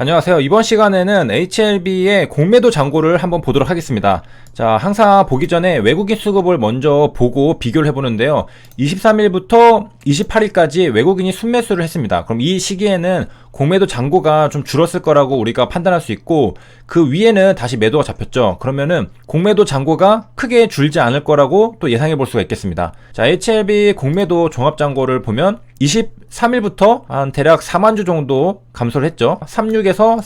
안녕하세요. 이번 시간에는 HLB의 공매도 잔고를 한번 보도록 하겠습니다. 자, 항상 보기 전에 외국인 수급을 먼저 보고 비교를 해보는데요. 23일부터 28일까지 외국인이 순매수를 했습니다. 그럼 이 시기에는 공매도 잔고가 좀 줄었을 거라고 우리가 판단할 수 있고, 그 위에는 다시 매도가 잡혔죠. 그러면은 공매도 잔고가 크게 줄지 않을 거라고 또 예상해 볼 수가 있겠습니다. 자, HLB 공매도 종합 잔고를 보면 23일부터 한 대략 4만 주 정도 감소를 했죠. 36에서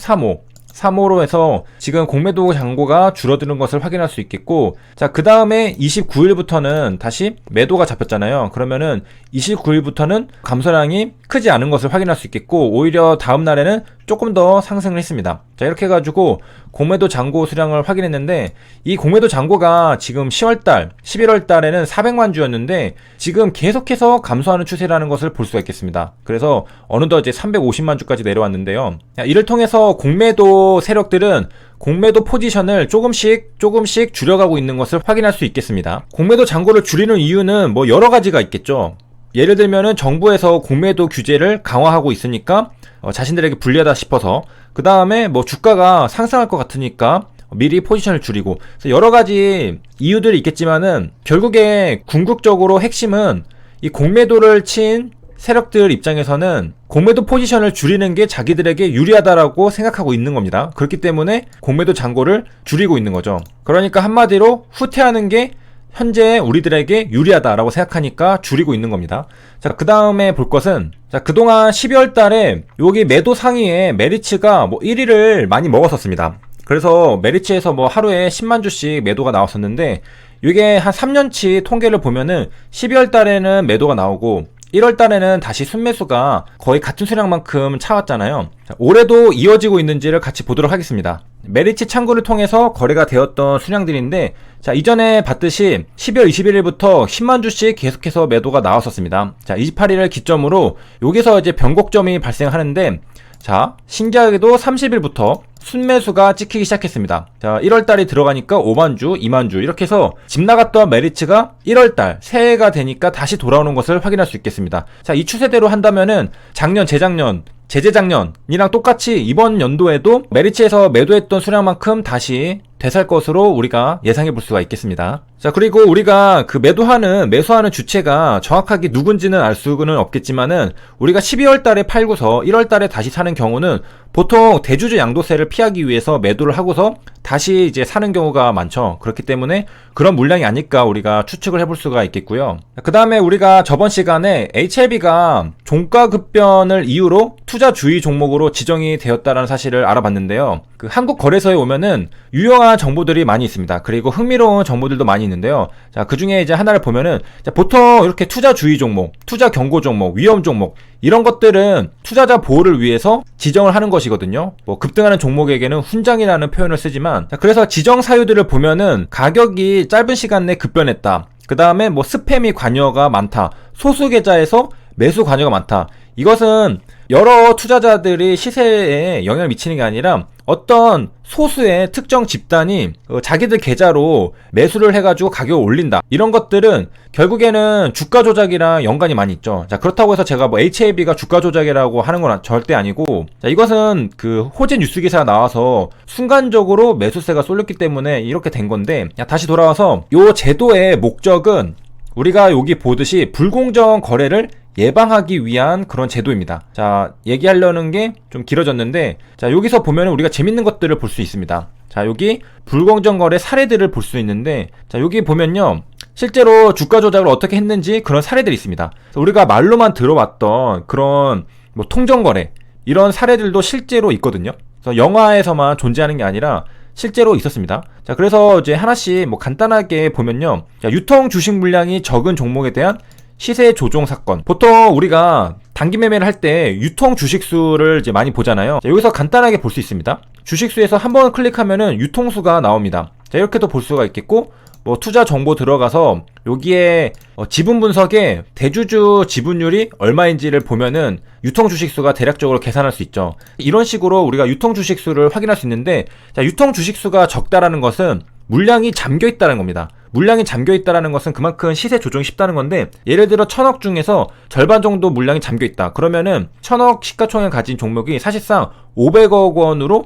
35로 해서 지금 공매도 잔고가 줄어드는 것을 확인할 수 있겠고, 자, 그 다음에 29일부터는 다시 매도가 잡혔잖아요. 그러면은 29일부터는 감소량이 크지 않은 것을 확인할 수 있겠고, 오히려 다음 날에는 조금 더 상승을 했습니다. 자, 이렇게 해가지고 공매도 잔고 수량을 확인했는데, 이 공매도 잔고가 지금 10월달, 11월달에는 400만 주였는데 지금 계속해서 감소하는 추세라는 것을 볼 수가 있겠습니다. 그래서 어느덧 이제 350만 주까지 내려왔는데요. 이를 통해서 공매도 세력들은 공매도 포지션을 조금씩 줄여가고 있는 것을 확인할 수 있겠습니다. 공매도 잔고를 줄이는 이유는 뭐 여러 가지가 있겠죠. 예를 들면은 정부에서 공매도 규제를 강화하고 있으니까 자신들에게 불리하다 싶어서, 그 다음에 뭐 주가가 상승할 것 같으니까 미리 포지션을 줄이고, 그래서 여러 가지 이유들이 있겠지만은 결국에 궁극적으로 핵심은 이 공매도를 친 세력들 입장에서는 공매도 포지션을 줄이는 게 자기들에게 유리하다라고 생각하고 있는 겁니다. 그렇기 때문에 공매도 잔고를 줄이고 있는 거죠. 그러니까 한마디로 후퇴하는 게 현재 우리들에게 유리하다라고 생각하니까 줄이고 있는 겁니다. 자, 그 다음에 볼 것은, 자, 그동안 12월 달에 여기 매도 상위에 메리츠가 뭐 1위를 많이 먹었었습니다. 그래서 메리츠에서 뭐 하루에 10만 주씩 매도가 나왔었는데, 이게 한 3년치 통계를 보면은 12월 달에는 매도가 나오고 1월 달에는 다시 순매수가 거의 같은 수량만큼 차왔잖아요. 자, 올해도 이어지고 있는지를 같이 보도록 하겠습니다. 메리츠 창구를 통해서 거래가 되었던 수량들인데, 자, 이전에 봤듯이 12월 21일부터 10만 주씩 계속해서 매도가 나왔었습니다. 자, 28일을 기점으로 여기서 이제 변곡점이 발생하는데, 자, 신기하게도 30일부터 순매수가 찍히기 시작했습니다. 자, 1월달이 들어가니까 5만주, 2만주 이렇게 해서 집 나갔던 메리츠가 1월달 새해가 되니까 다시 돌아오는 것을 확인할 수 있겠습니다. 자, 이 추세대로 한다면은 작년, 재작년, 재재작년이랑 똑같이 이번 연도에도 메리츠에서 매도했던 수량만큼 다시 되살 것으로 우리가 예상해 볼 수가 있겠습니다. 자, 그리고 우리가 그 매수하는 주체가 정확하게 누군지는 알 수는 없겠지만은, 우리가 12월 달에 팔고서 1월 달에 다시 사는 경우는 보통 대주주 양도세를 피하기 위해서 매도를 하고서 다시 이제 사는 경우가 많죠. 그렇기 때문에 그런 물량이 아닐까 우리가 추측을 해볼 수가 있겠고요. 그 다음에 우리가 저번 시간에 HLB가 종가급변을 이유로 투자주의 종목으로 지정이 되었다는 사실을 알아봤는데요. 그 한국거래소에 오면은 유용한 정보들이 많이 있습니다. 그리고 흥미로운 정보들도 많이 있는데요. 자, 그 중에 이제 하나를 보면은, 자, 보통 이렇게 투자주의 종목, 투자 경고 종목, 위험 종목, 이런 것들은 투자자 보호를 위해서 지정을 하는 것이거든요. 뭐 급등하는 종목에게는 훈장이라는 표현을 쓰지만, 자, 그래서 지정 사유들을 보면은 가격이 짧은 시간 내에 급변했다, 그 다음에 뭐 스팸이 관여가 많다, 소수 계좌에서 매수 관여가 많다. 이것은 여러 투자자들이 시세에 영향을 미치는 게 아니라 어떤 소수의 특정 집단이 자기들 계좌로 매수를 해가지고 가격을 올린다, 이런 것들은 결국에는 주가 조작이랑 연관이 많이 있죠. 자, 그렇다고 해서 제가 뭐 HLB가 주가 조작이라고 하는 건 절대 아니고, 자, 이것은 그 호재 뉴스 기사가 나와서 순간적으로 매수세가 쏠렸기 때문에 이렇게 된 건데, 다시 돌아와서 요 제도의 목적은 우리가 여기 보듯이 불공정 거래를 예방하기 위한 그런 제도입니다. 자, 얘기하려는 게 좀 길어졌는데, 자, 여기서 보면 우리가 재밌는 것들을 볼 수 있습니다. 자, 여기 불공정 거래 사례들을 볼 수 있는데, 자, 여기 보면요, 실제로 주가 조작을 어떻게 했는지 그런 사례들이 있습니다. 우리가 말로만 들어왔던 그런 뭐 통정 거래, 이런 사례들도 실제로 있거든요. 그래서 영화에서만 존재하는 게 아니라 실제로 있었습니다. 자, 그래서 이제 하나씩 뭐 간단하게 보면요, 자, 유통 주식 물량이 적은 종목에 대한 시세 조종 사건. 보통 우리가 단기 매매를 할 때 유통 주식수를 이제 많이 보잖아요. 자, 여기서 간단하게 볼 수 있습니다. 주식수에서 한번 클릭하면은 유통수가 나옵니다. 자, 이렇게도 볼 수가 있겠고, 뭐 투자 정보 들어가서 여기에 지분 분석에 대주주 지분율이 얼마인지를 보면은 유통 주식수가 대략적으로 계산할 수 있죠. 이런 식으로 우리가 유통 주식수를 확인할 수 있는데, 자, 유통 주식수가 적다라는 것은 물량이 잠겨 있다는 겁니다. 물량이 잠겨 있다는 것은 그만큼 시세 조정이 쉽다는 건데, 예를 들어 1000억 중에서 절반 정도 물량이 잠겨 있다. 그러면은 1000억 시가총액 가진 종목이 사실상 500억 원으로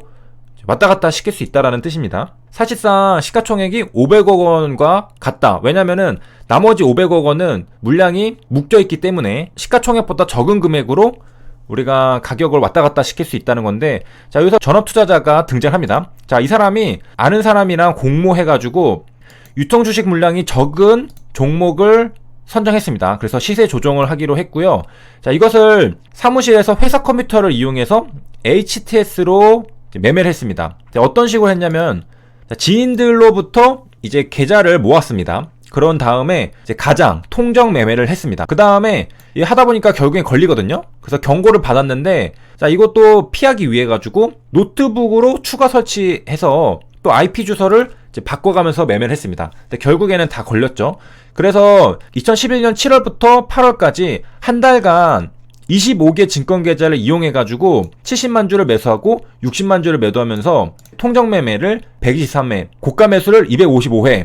왔다 갔다 시킬 수 있다라는 뜻입니다. 사실상 시가총액이 500억 원과 같다. 왜냐면은 나머지 500억 원은 물량이 묶여 있기 때문에 시가총액보다 적은 금액으로 우리가 가격을 왔다 갔다 시킬 수 있다는 건데, 자, 여기서 전업투자자가 등장합니다. 자, 이 사람이 아는 사람이랑 공모해가지고 유통주식 물량이 적은 종목을 선정했습니다. 그래서 시세 조정을 하기로 했고요. 자, 이것을 사무실에서 회사 컴퓨터를 이용해서 HTS로 매매를 했습니다. 자, 어떤 식으로 했냐면, 자, 지인들로부터 이제 계좌를 모았습니다. 그런 다음에 이제 가장 통정 매매를 했습니다. 그 다음에 하다 보니까 결국엔 걸리거든요. 그래서 경고를 받았는데, 자, 이것도 피하기 위해 가지고 노트북으로 추가 설치해서 또 IP 주소를 이제 바꿔가면서 매매를 했습니다. 근데 결국에는 다 걸렸죠. 그래서 2011년 7월부터 8월까지 한 달간 25개 증권 계좌를 이용해가지고 70만 주를 매수하고 60만 주를 매도하면서 통정 매매를 123회, 고가 매수를 255회,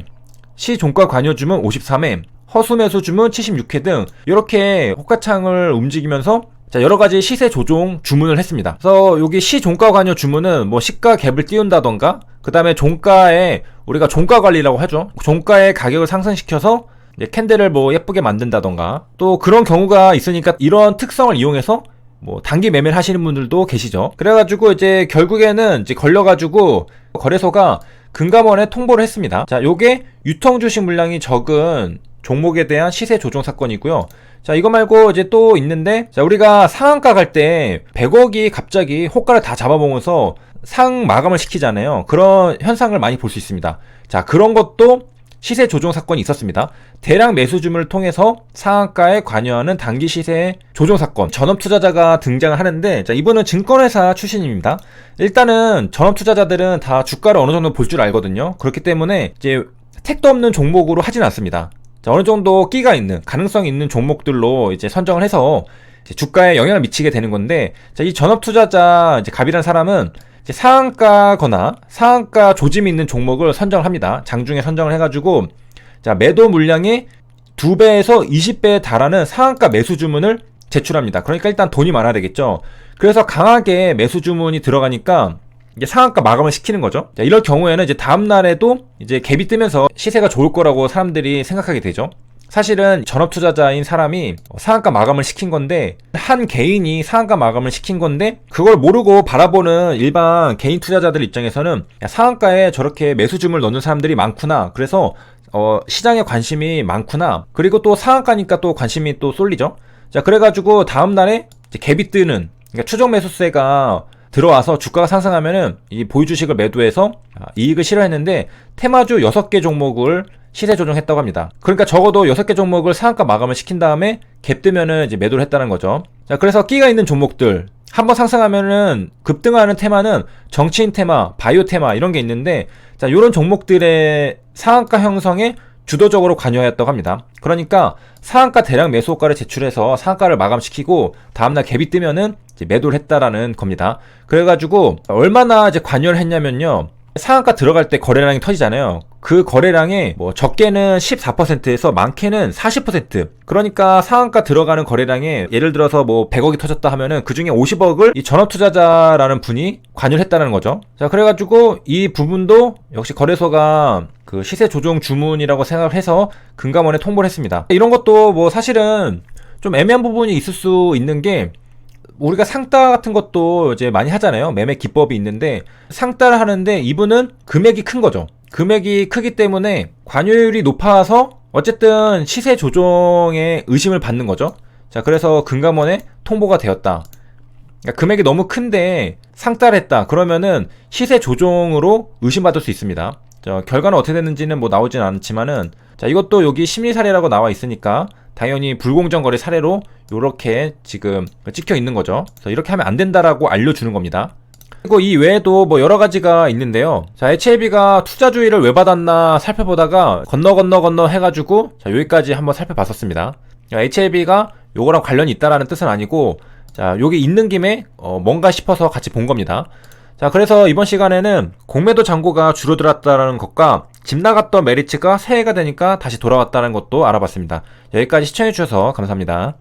시종가 관여 주문 53회, 허수 매수 주문 76회 등 이렇게 호가창을 움직이면서 자, 여러가지 시세 조종 주문을 했습니다. 그래서 여기 시종가 관여 주문은 뭐 시가 갭을 띄운다던가, 그 다음에 종가에 우리가 종가 관리라고 하죠. 종가의 가격을 상승시켜서 캔들을 뭐 예쁘게 만든다던가, 또 그런 경우가 있으니까 이런 특성을 이용해서 뭐 단기 매매를 하시는 분들도 계시죠. 그래가지고 이제 결국에는 이제 걸려가지고 거래소가 금감원에 통보를 했습니다. 자, 요게 유통주식 물량이 적은 종목에 대한 시세 조정 사건이고요. 자, 이거 말고 이제 또 있는데, 자, 우리가 상한가 갈 때 100억이 갑자기 호가를 다 잡아먹어서 상 마감을 시키잖아요. 그런 현상을 많이 볼 수 있습니다. 자, 그런 것도 시세 조정 사건이 있었습니다. 대량 매수 주문을 통해서 상한가에 관여하는 단기 시세 조정 사건. 전업 투자자가 등장을 하는데, 자, 이분은 증권회사 출신입니다. 일단은 전업 투자자들은 다 주가를 어느 정도 볼 줄 알거든요. 그렇기 때문에 이제 택도 없는 종목으로 하진 않습니다. 자, 어느 정도 끼가 있는, 가능성이 있는 종목들로 이제 선정을 해서 이제 주가에 영향을 미치게 되는 건데, 자, 이 전업 투자자 이제 갑이라는 사람은 이제 상한가거나 상한가 조짐이 있는 종목을 선정을 합니다. 장중에 선정을 해가지고, 자, 매도 물량의 2배에서 20배에 달하는 상한가 매수 주문을 제출합니다. 그러니까 일단 돈이 많아야 되겠죠. 그래서 강하게 매수 주문이 들어가니까 이게 상한가 마감을 시키는 거죠. 자, 이럴 경우에는 이제 다음날에도 이제 갭이 뜨면서 시세가 좋을 거라고 사람들이 생각하게 되죠. 사실은 전업 투자자인 사람이 상한가 마감을 시킨 건데, 한 개인이 상한가 마감을 시킨 건데, 그걸 모르고 바라보는 일반 개인 투자자들 입장에서는 야, 상한가에 저렇게 매수 주문을 넣는 사람들이 많구나. 그래서 시장에 관심이 많구나. 그리고 또 상한가니까 또 관심이 또 쏠리죠. 자, 그래가지고 다음날에 이제 갭이 뜨는, 그러니까 추정 매수세가 들어와서 주가가 상승하면은 이 보유 주식을 매도해서 이익을 실현했는데, 테마주 6개 종목을 시세 조정했다고 합니다. 그러니까 적어도 6개 종목을 상한가 마감을 시킨 다음에 갭 뜨면은 이제 매도를 했다는 거죠. 자, 그래서 끼가 있는 종목들, 한번 상승하면은 급등하는 테마는 정치인 테마, 바이오 테마 이런 게 있는데, 자, 요런 종목들의 상한가 형성에 주도적으로 관여했다고 합니다. 그러니까 상한가 대량 매수 호가를 제출해서 상한가를 마감시키고 다음날 갭이 뜨면은 이제 매도를 했다라는 겁니다. 그래가지고 얼마나 이제 관여를 했냐면요, 상한가 들어갈 때 거래량이 터지잖아요. 그 거래량의 뭐 적게는 14%에서 많게는 40%. 그러니까 상한가 들어가는 거래량에 예를 들어서 뭐 100억이 터졌다 하면은 그 중에 50억을 이 전업 투자자라는 분이 관여를 했다는 거죠. 자, 그래가지고 이 부분도 역시 거래소가 그 시세 조정 주문이라고 생각을 해서 금감원에 통보를 했습니다. 이런 것도 뭐 사실은 좀 애매한 부분이 있을 수 있는 게, 우리가 상따 같은 것도 이제 많이 하잖아요. 매매 기법이 있는데, 상따를 하는데 이분은 금액이 큰 거죠. 금액이 크기 때문에 관여율이 높아서 어쨌든 시세 조정에 의심을 받는 거죠. 자, 그래서 금감원에 통보가 되었다. 그러니까 금액이 너무 큰데 상따를 했다. 그러면은 시세 조정으로 의심받을 수 있습니다. 자, 결과는 어떻게 됐는지는 뭐 나오진 않지만은, 자, 이것도 여기 심리 사례라고 나와 있으니까 당연히 불공정 거래 사례로 요렇게 지금 찍혀 있는 거죠. 그래서 이렇게 하면 안 된다라고 알려주는 겁니다. 그리고 이 외에도 뭐 여러 가지가 있는데요. 자, HLB가 투자주의를 왜 받았나 살펴보다가 건너 해가지고 자, 여기까지 한번 살펴봤었습니다. HLB가 요거랑 관련이 있다라는 뜻은 아니고, 자, 여기 있는 김에 뭔가 싶어서 같이 본 겁니다. 자, 그래서 이번 시간에는 공매도 잔고가 줄어들었다는 것과 집 나갔던 메리츠가 새해가 되니까 다시 돌아왔다는 것도 알아봤습니다. 여기까지 시청해주셔서 감사합니다.